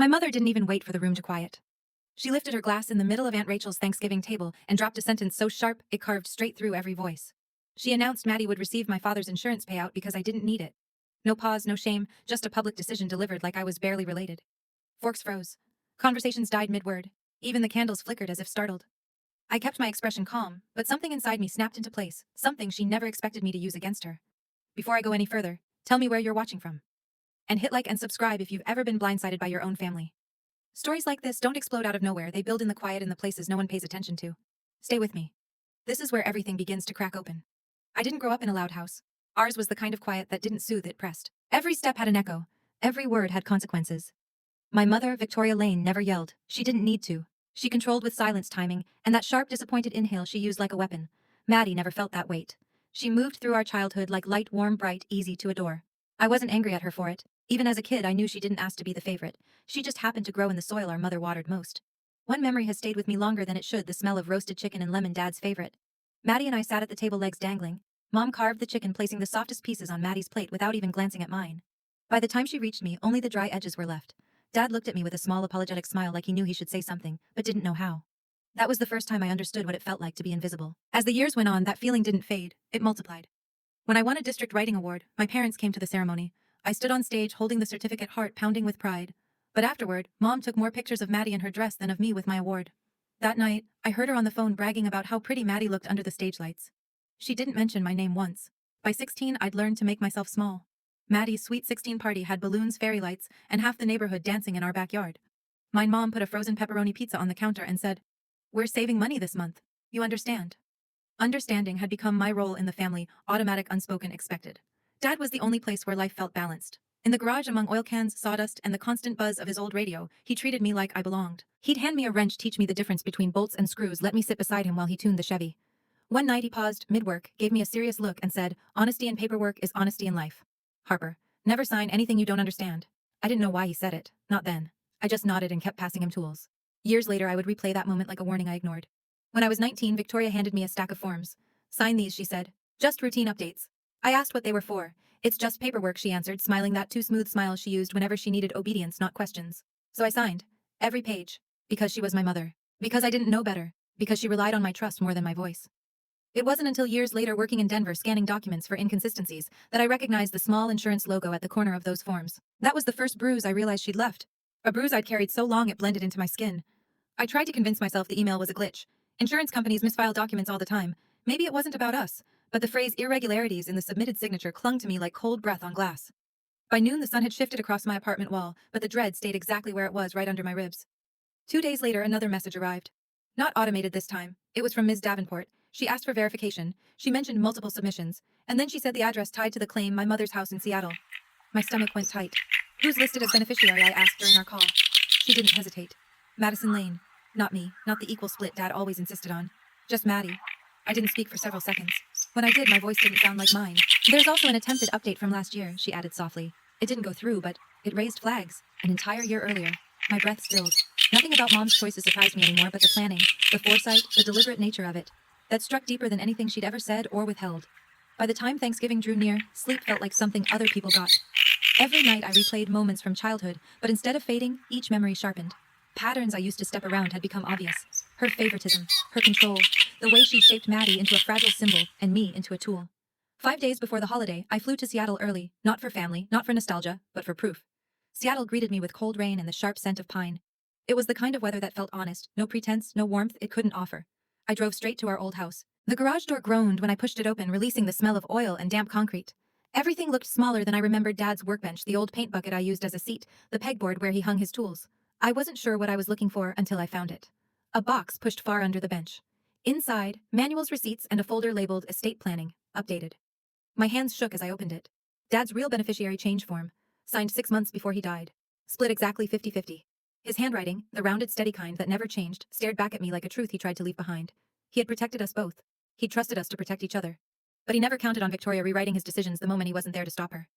My mother didn't even wait for the room to quiet. She lifted her glass in the middle of Aunt Rachel's Thanksgiving table and dropped a sentence so sharp it carved straight through every voice. She announced Maddie would receive my father's insurance payout because I didn't need it. No pause, no shame, just a public decision delivered like I was barely related. Forks froze. Conversations died mid-word. Even the candles flickered as if startled. I kept my expression calm, but something inside me snapped into place, something she never expected me to use against her. Before I go any further, tell me where you're watching from. And hit like and subscribe if you've ever been blindsided by your own family. Stories like this don't explode out of nowhere, they build in the quiet in the places no one pays attention to. Stay with me. This is where everything begins to crack open. I didn't grow up in a loud house. Ours was the kind of quiet that didn't soothe, it pressed. Every step had an echo. Every word had consequences. My mother, Victoria Lane, never yelled. She didn't need to. She controlled with silence timing, and that sharp, disappointed inhale she used like a weapon. Maddie never felt that weight. She moved through our childhood like light, warm, bright, easy to adore. I wasn't angry at her for it. Even as a kid, I knew she didn't ask to be the favorite. She just happened to grow in the soil our mother watered most. One memory has stayed with me longer than it should, the smell of roasted chicken and lemon, Dad's favorite. Maddie and I sat at the table, legs dangling. Mom carved the chicken, placing the softest pieces on Maddie's plate without even glancing at mine. By the time she reached me, only the dry edges were left. Dad looked at me with a small apologetic smile like he knew he should say something, but didn't know how. That was the first time I understood what it felt like to be invisible. As the years went on, that feeling didn't fade, it multiplied. When I won a district writing award, my parents came to the ceremony. I stood on stage holding the certificate, heart pounding with pride. But afterward, Mom took more pictures of Maddie in her dress than of me with my award. That night, I heard her on the phone bragging about how pretty Maddie looked under the stage lights. She didn't mention my name once. By 16, I'd learned to make myself small. Maddie's sweet 16 party had balloons, fairy lights, and half the neighborhood dancing in our backyard. My mom put a frozen pepperoni pizza on the counter and said, "We're saving money this month. You understand?" Understanding had become my role in the family, automatic, unspoken, expected. Dad was the only place where life felt balanced. In the garage among oil cans, sawdust, and the constant buzz of his old radio, he treated me like I belonged. He'd hand me a wrench, teach me the difference between bolts and screws, let me sit beside him while he tuned the Chevy. One night he paused, mid-work, gave me a serious look and said, "Honesty in paperwork is honesty in life. Harper, never sign anything you don't understand." I didn't know why he said it, not then. I just nodded and kept passing him tools. Years later I would replay that moment like a warning I ignored. When I was 19, Victoria handed me a stack of forms. "Sign these," she said. "Just routine updates." I asked what they were for. "It's just paperwork," she answered, smiling that too smooth smile she used whenever she needed obedience, not questions. So I signed. Every page. Because she was my mother. Because I didn't know better. Because she relied on my trust more than my voice. It wasn't until years later, working in Denver scanning documents for inconsistencies, that I recognized the small insurance logo at the corner of those forms. That was the first bruise I realized she'd left. A bruise I'd carried so long it blended into my skin. I tried to convince myself the email was a glitch. Insurance companies misfile documents all the time. Maybe it wasn't about us, but the phrase irregularities in the submitted signature clung to me like cold breath on glass. By noon the sun had shifted across my apartment wall, but the dread stayed exactly where it was, right under my ribs. 2 days later another message arrived. Not automated this time. It was from Ms. Davenport. She asked for verification. She mentioned multiple submissions. And then she said the address tied to the claim, my mother's house in Seattle. My stomach went tight. "Who's listed as beneficiary?" I asked during our call. She didn't hesitate. "Madison Lane." Not me, not the equal split Dad always insisted on. Just Maddie. I didn't speak for several seconds. When I did, my voice didn't sound like mine. "There's also an attempted update from last year," she added softly. "It didn't go through, but it raised flags. An entire year earlier." My breath stilled. Nothing about Mom's choices surprised me anymore but the planning, the foresight, the deliberate nature of it. That struck deeper than anything she'd ever said or withheld. By the time Thanksgiving drew near, sleep felt like something other people got. Every night I replayed moments from childhood, but instead of fading, each memory sharpened. Patterns I used to step around had become obvious. Her favoritism, her control, the way she shaped Maddie into a fragile symbol and me into a tool. 5 days before the holiday, I flew to Seattle early, not for family, not for nostalgia, but for proof. Seattle greeted me with cold rain and the sharp scent of pine. It was the kind of weather that felt honest, no pretense, no warmth it couldn't offer. I drove straight to our old house. The garage door groaned when I pushed it open, releasing the smell of oil and damp concrete. Everything looked smaller than I remembered: Dad's workbench, the old paint bucket I used as a seat, the pegboard where he hung his tools. I wasn't sure what I was looking for until I found it. A box pushed far under the bench. Inside, manuals, receipts, and a folder labeled Estate Planning, updated. My hands shook as I opened it. Dad's real beneficiary change form, signed 6 months before he died. Split exactly 50-50. His handwriting, the rounded, steady kind that never changed, stared back at me like a truth he tried to leave behind. He had protected us both. He'd trusted us to protect each other. But he never counted on Victoria rewriting his decisions the moment he wasn't there to stop her.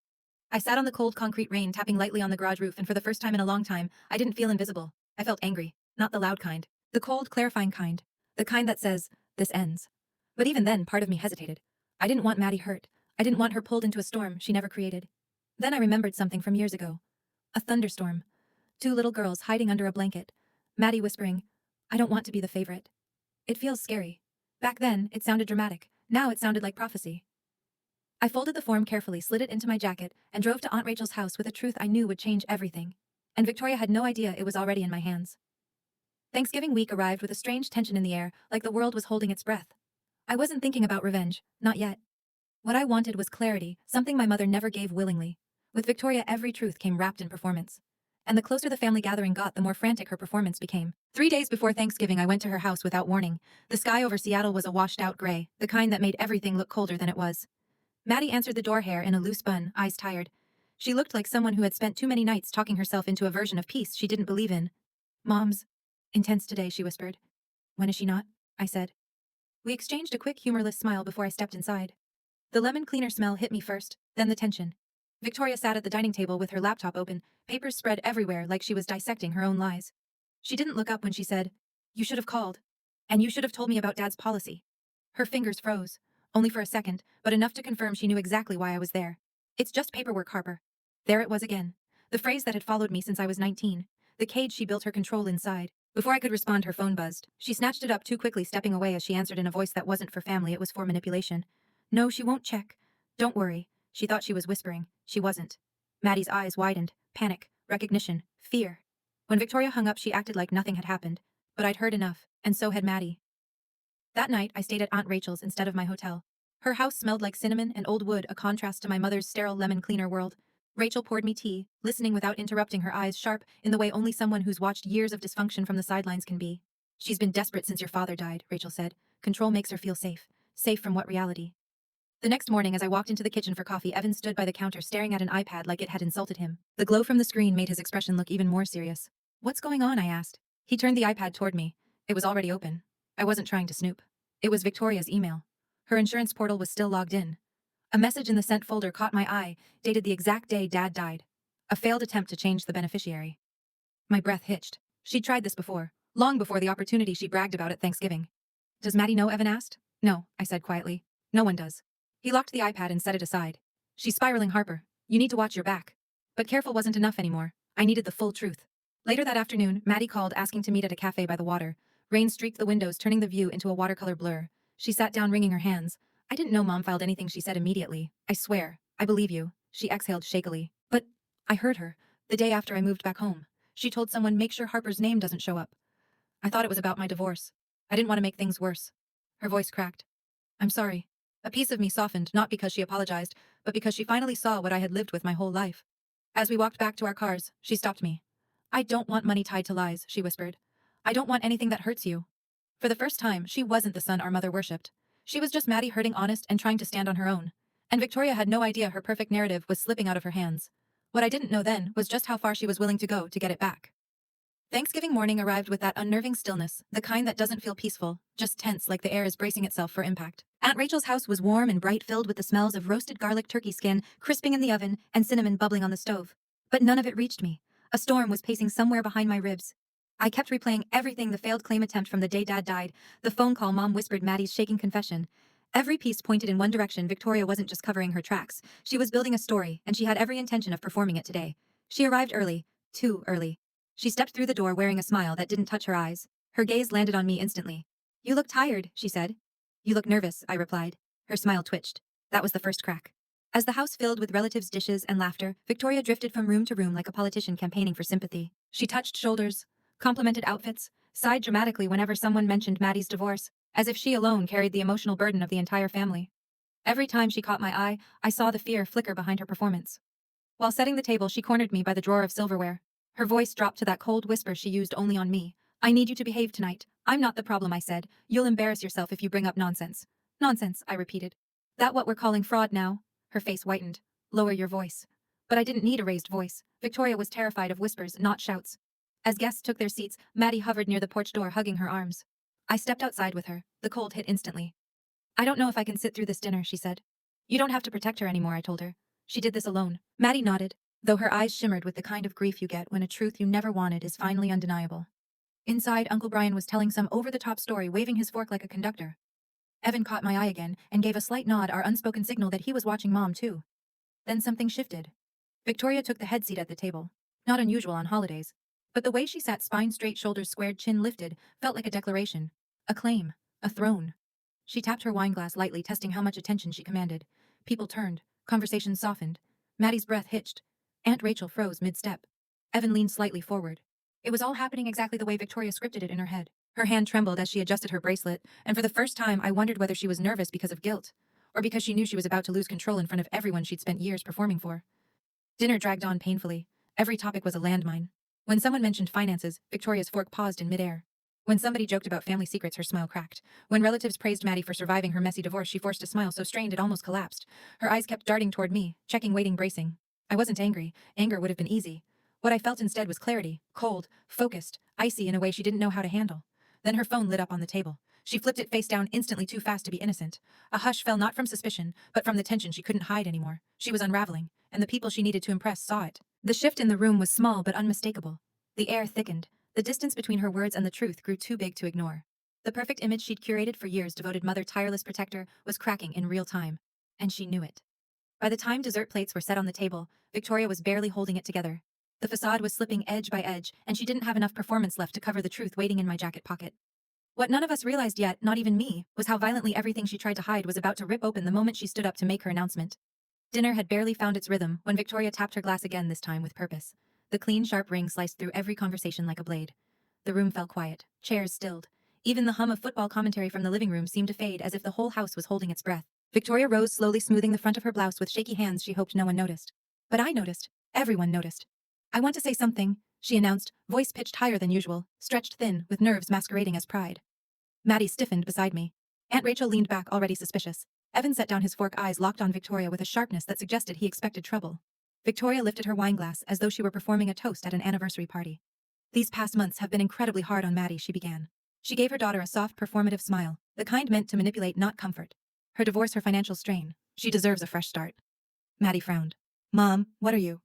I sat on the cold concrete rain, tapping lightly on the garage roof, and for the first time in a long time, I didn't feel invisible. I felt angry. Not the loud kind. The cold, clarifying kind. The kind that says, "This ends." But even then, part of me hesitated. I didn't want Maddie hurt. I didn't want her pulled into a storm she never created. Then I remembered something from years ago. A thunderstorm. Two little girls hiding under a blanket. Maddie whispering, I don't want to be the favorite. It feels scary. Back then, it sounded dramatic. Now it sounded like prophecy. I folded the form carefully, slid it into my jacket, and drove to Aunt Rachel's house with a truth I knew would change everything. And Victoria had no idea it was already in my hands. Thanksgiving week arrived with a strange tension in the air, like the world was holding its breath. I wasn't thinking about revenge, not yet. What I wanted was clarity, something my mother never gave willingly. With Victoria, every truth came wrapped in performance. And the closer the family gathering got, the more frantic her performance became. 3 days before Thanksgiving, I went to her house without warning. The sky over Seattle was a washed-out gray, the kind that made everything look colder than it was. Maddie answered the door, hair in a loose bun, eyes tired. She looked like someone who had spent too many nights talking herself into a version of peace she didn't believe in. Mom's intense today, she whispered. When is she not? I said. We exchanged a quick, humorless smile before I stepped inside. The lemon cleaner smell hit me first, then the tension. Victoria sat at the dining table with her laptop open, papers spread everywhere like she was dissecting her own lies. She didn't look up when she said, You should have called. And you should have told me about Dad's policy. Her fingers froze. Only for a second, but enough to confirm she knew exactly why I was there. It's just paperwork, Harper. There it was again. The phrase that had followed me since I was 19. The cage she built her control inside. Before I could respond, her phone buzzed. She snatched it up too quickly, stepping away as she answered in a voice that wasn't for family, it was for manipulation. No, she won't check. Don't worry. She thought she was whispering. She wasn't. Maddie's eyes widened. Panic, recognition, fear. When Victoria hung up, she acted like nothing had happened. But I'd heard enough, and so had Maddie. That night, I stayed at Aunt Rachel's instead of my hotel. Her house smelled like cinnamon and old wood, a contrast to my mother's sterile lemon cleaner world. Rachel poured me tea, listening without interrupting, her eyes sharp in the way only someone who's watched years of dysfunction from the sidelines can be. She's been desperate since your father died, Rachel said. Control makes her feel safe. Safe from what reality? The next morning, as I walked into the kitchen for coffee, Evan stood by the counter staring at an iPad like it had insulted him. The glow from the screen made his expression look even more serious. What's going on? I asked. He turned the iPad toward me. It was already open. I wasn't trying to snoop. It was Victoria's email. Her insurance portal was still logged in. A message in the sent folder caught my eye, dated the exact day Dad died. A failed attempt to change the beneficiary. My breath hitched. She'd tried this before, long before the opportunity she bragged about at Thanksgiving. Does Maddie know? Evan asked. No, I said quietly. No one does. He locked the iPad and set it aside. She's spiraling, Harper. You need to watch your back. But careful wasn't enough anymore. I needed the full truth. Later that afternoon, Maddie called asking to meet at a cafe by the water. Rain streaked the windows, turning the view into a watercolor blur. She sat down, wringing her hands. I didn't know Mom filed anything, she said immediately. I swear, I believe you. She exhaled shakily. But I heard her. The day after I moved back home. She told someone, make sure Harper's name doesn't show up. I thought it was about my divorce. I didn't want to make things worse. Her voice cracked. I'm sorry. A piece of me softened, not because she apologized, but because she finally saw what I had lived with my whole life. As we walked back to our cars, she stopped me. I don't want money tied to lies, she whispered. I don't want anything that hurts you. For the first time, she wasn't the son our mother worshipped. She was just Maddie, hurting honest and trying to stand on her own. And Victoria had no idea her perfect narrative was slipping out of her hands. What I didn't know then was just how far she was willing to go to get it back. Thanksgiving morning arrived with that unnerving stillness, the kind that doesn't feel peaceful, just tense, like the air is bracing itself for impact. Aunt Rachel's house was warm and bright, filled with the smells of roasted garlic, turkey skin crisping in the oven, and cinnamon bubbling on the stove. But none of it reached me. A storm was pacing somewhere behind my ribs. I kept replaying everything: the failed claim attempt from the day Dad died, the phone call Mom whispered, Maddie's shaking confession. Every piece pointed in one direction. Victoria wasn't just covering her tracks. She was building a story, and she had every intention of performing it today. She arrived early. Too early. She stepped through the door wearing a smile that didn't touch her eyes. Her gaze landed on me instantly. You look tired, she said. You look nervous, I replied. Her smile twitched. That was the first crack. As the house filled with relatives' dishes and laughter, Victoria drifted from room to room like a politician campaigning for sympathy. She touched shoulders, complimented outfits, sighed dramatically whenever someone mentioned Maddie's divorce, as if she alone carried the emotional burden of the entire family. Every time she caught my eye, I saw the fear flicker behind her performance. While setting the table, she cornered me by the drawer of silverware. Her voice dropped to that cold whisper she used only on me. I need you to behave tonight. I'm not the problem, I said. You'll embarrass yourself if you bring up nonsense. Nonsense, I repeated. That what we're calling fraud now? Her face whitened. Lower your voice. But I didn't need a raised voice. Victoria was terrified of whispers, not shouts. As guests took their seats, Maddie hovered near the porch door, hugging her arms. I stepped outside with her. The cold hit instantly. I don't know if I can sit through this dinner, she said. You don't have to protect her anymore, I told her. She did this alone. Maddie nodded, though her eyes shimmered with the kind of grief you get when a truth you never wanted is finally undeniable. Inside, Uncle Brian was telling some over-the-top story, waving his fork like a conductor. Evan caught my eye again and gave a slight nod, our unspoken signal that he was watching Mom too. Then something shifted. Victoria took the head seat at the table. Not unusual on holidays. But the way she sat, spine straight, shoulders squared, chin lifted, felt like a declaration. A claim. A throne. She tapped her wine glass lightly, testing how much attention she commanded. People turned. Conversation softened. Maddie's breath hitched. Aunt Rachel froze mid-step. Evan leaned slightly forward. It was all happening exactly the way Victoria scripted it in her head. Her hand trembled as she adjusted her bracelet, and for the first time I wondered whether she was nervous because of guilt, or because she knew she was about to lose control in front of everyone she'd spent years performing for. Dinner dragged on painfully. Every topic was a landmine. When someone mentioned finances, Victoria's fork paused in midair. When somebody joked about family secrets, her smile cracked. When relatives praised Maddie for surviving her messy divorce, she forced a smile so strained it almost collapsed. Her eyes kept darting toward me, checking, waiting, bracing. I wasn't angry. Anger would have been easy. What I felt instead was clarity, cold, focused, icy in a way she didn't know how to handle. Then her phone lit up on the table. She flipped it face down, instantly too fast to be innocent. A hush fell, not from suspicion, but from the tension she couldn't hide anymore. She was unraveling, and the people she needed to impress saw it. The shift in the room was small but unmistakable. The air thickened. The distance between her words and the truth grew too big to ignore. The perfect image she'd curated for years, devoted mother, tireless protector, was cracking in real time. And she knew it. By the time dessert plates were set on the table, Victoria was barely holding it together. The facade was slipping edge by edge, and she didn't have enough performance left to cover the truth waiting in my jacket pocket. What none of us realized yet, not even me, was how violently everything she tried to hide was about to rip open the moment she stood up to make her announcement. Dinner had barely found its rhythm when Victoria tapped her glass again, this time with purpose. The clean, sharp ring sliced through every conversation like a blade. The room fell quiet. Chairs stilled. Even the hum of football commentary from the living room seemed to fade, as if the whole house was holding its breath. Victoria rose slowly, smoothing the front of her blouse with shaky hands. She hoped no one noticed. But I noticed. Everyone noticed. "I want to say something," she announced, voice pitched higher than usual, stretched thin, with nerves masquerading as pride. Maddie stiffened beside me. Aunt Rachel leaned back, already suspicious. Evan set down his fork, eyes locked on Victoria with a sharpness that suggested he expected trouble. Victoria lifted her wine glass as though she were performing a toast at an anniversary party. "These past months have been incredibly hard on Maddie," she began. She gave her daughter a soft, performative smile, the kind meant to manipulate, not comfort. Her divorce, her financial strain. She deserves a fresh start. Maddie frowned. "Mom, what are you?"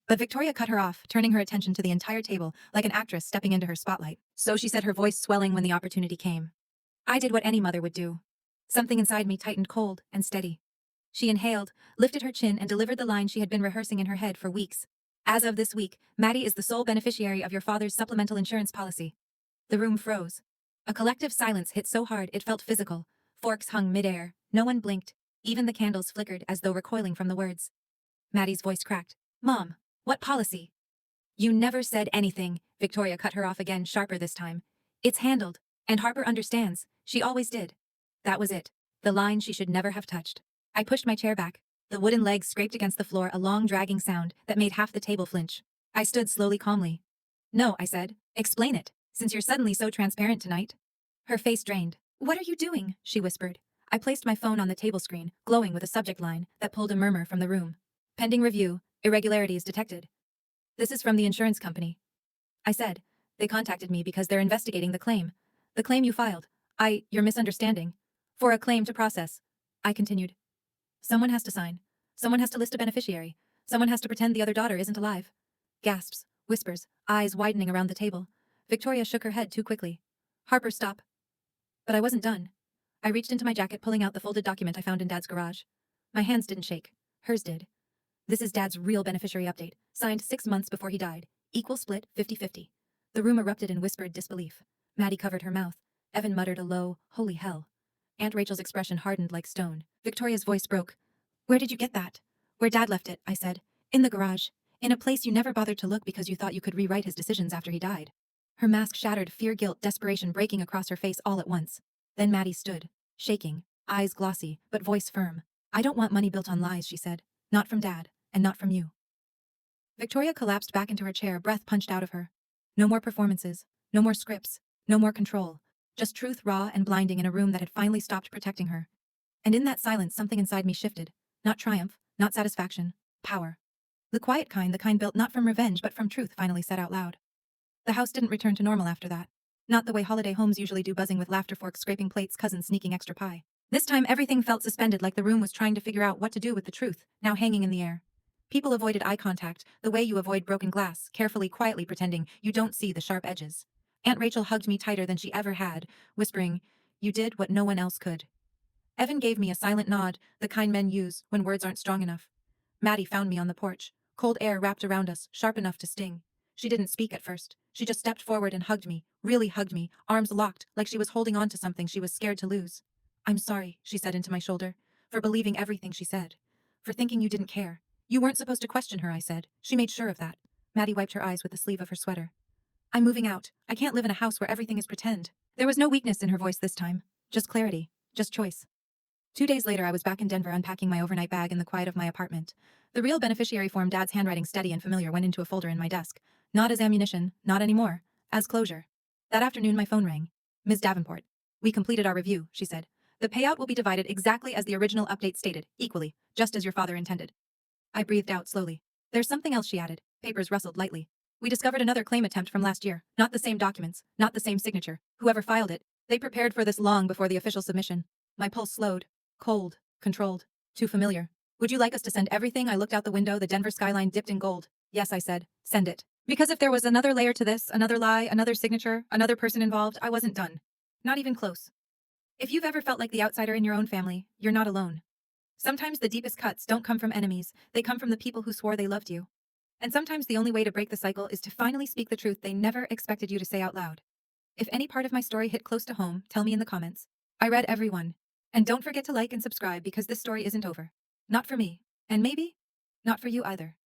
But Victoria cut her off, turning her attention to the entire table, like an actress stepping into her spotlight. "So," she said, her voice swelling when the opportunity came, "I did what any mother would do." Something inside me tightened, cold and steady. She inhaled, lifted her chin, and delivered the line she had been rehearsing in her head for weeks. "As of this week, Maddie is the sole beneficiary of your father's supplemental insurance policy." The room froze. A collective silence hit so hard it felt physical. Forks hung midair. No one blinked. Even the candles flickered as though recoiling from the words. Maddie's voice cracked. "Mom, what policy?" "You never said anything," Victoria cut her off again, sharper this time. "It's handled. And Harper understands. She always did." That was it. The line she should never have touched. I pushed my chair back. The wooden legs scraped against the floor, a long dragging sound that made half the table flinch. I stood slowly, calmly. "No," I said. "Explain it, since you're suddenly so transparent tonight." Her face drained. "What are you doing?" she whispered. I placed my phone on the table screen, glowing with a subject line that pulled a murmur from the room. "Pending review. Irregularities detected." "This is from the insurance company," I said. "They contacted me because they're investigating the claim. The claim you filed. You're misunderstanding. For a claim to process," I continued. "Someone has to sign. Someone has to list a beneficiary. Someone has to pretend the other daughter isn't alive." Gasps, whispers, eyes widening around the table. Victoria shook her head too quickly. "Harper, stop." But I wasn't done. I reached into my jacket, pulling out the folded document I found in Dad's garage. My hands didn't shake. Hers did. "This is Dad's real beneficiary update, signed 6 months before he died. Equal split, 50-50. The room erupted in whispered disbelief. Maddie covered her mouth. Evan muttered a low, "Holy hell." Aunt Rachel's expression hardened like stone. Victoria's voice broke. "Where did you get that?" "Where Dad left it," I said. "In the garage. In a place you never bothered to look because you thought you could rewrite his decisions after he died." Her mask shattered, fear, guilt, desperation breaking across her face all at once. Then Maddie stood, shaking, eyes glossy, but voice firm. "I don't want money built on lies," she said. "Not from Dad, and not from you." Victoria collapsed back into her chair, breath punched out of her. No more performances. No more scripts. No more control. Just truth, raw and blinding, in a room that had finally stopped protecting her. And in that silence, something inside me shifted. Not triumph, not satisfaction. Power. The quiet kind, the kind built not from revenge but from truth, finally said out loud. The house didn't return to normal after that. Not the way holiday homes usually do, buzzing with laughter, forks scraping plates, cousins sneaking extra pie. This time everything felt suspended, like the room was trying to figure out what to do with the truth, now hanging in the air. People avoided eye contact, the way you avoid broken glass, carefully, quietly, pretending you don't see the sharp edges. Aunt Rachel hugged me tighter than she ever had, whispering, "You did what no one else could." Evan gave me a silent nod, the kind men use when words aren't strong enough. Maddie found me on the porch. Cold air wrapped around us, sharp enough to sting. She didn't speak at first. She just stepped forward and hugged me, really hugged me, arms locked, like she was holding on to something she was scared to lose. I'm sorry, she said into my shoulder, for believing everything she said. For thinking you didn't care. You weren't supposed to question her, I said. She made sure of that. Maddie wiped her eyes with the sleeve of her sweater. I'm moving out. I can't live in a house where everything is pretend. There was no weakness in her voice this time. Just clarity. Just choice. 2 days later, I was back in Denver unpacking my overnight bag in the quiet of my apartment. The real beneficiary form, Dad's handwriting steady and familiar, went into a folder in my desk. Not as ammunition, not anymore. As closure. That afternoon, my phone rang. Ms. Davenport. We completed our review, she said. The payout will be divided exactly as the original update stated, equally, just as your father intended. I breathed out slowly. There's something else, she added. Papers rustled lightly. We discovered another claim attempt from last year. Not the same documents, not the same signature. Whoever filed it, they prepared for this long before the official submission. My pulse slowed. Cold. Controlled. Too familiar. Would you like us to send everything? I looked out the window, the Denver skyline dipped in gold. Yes, I said. Send it. Because if there was another layer to this, another lie, another signature, another person involved, I wasn't done. Not even close. If you've ever felt like the outsider in your own family, you're not alone. Sometimes the deepest cuts don't come from enemies, they come from the people who swore they loved you. And sometimes the only way to break the cycle is to finally speak the truth they never expected you to say out loud. If any part of my story hit close to home, tell me in the comments. I read every one. And don't forget to like and subscribe because this story isn't over. Not for me. And maybe not for you either.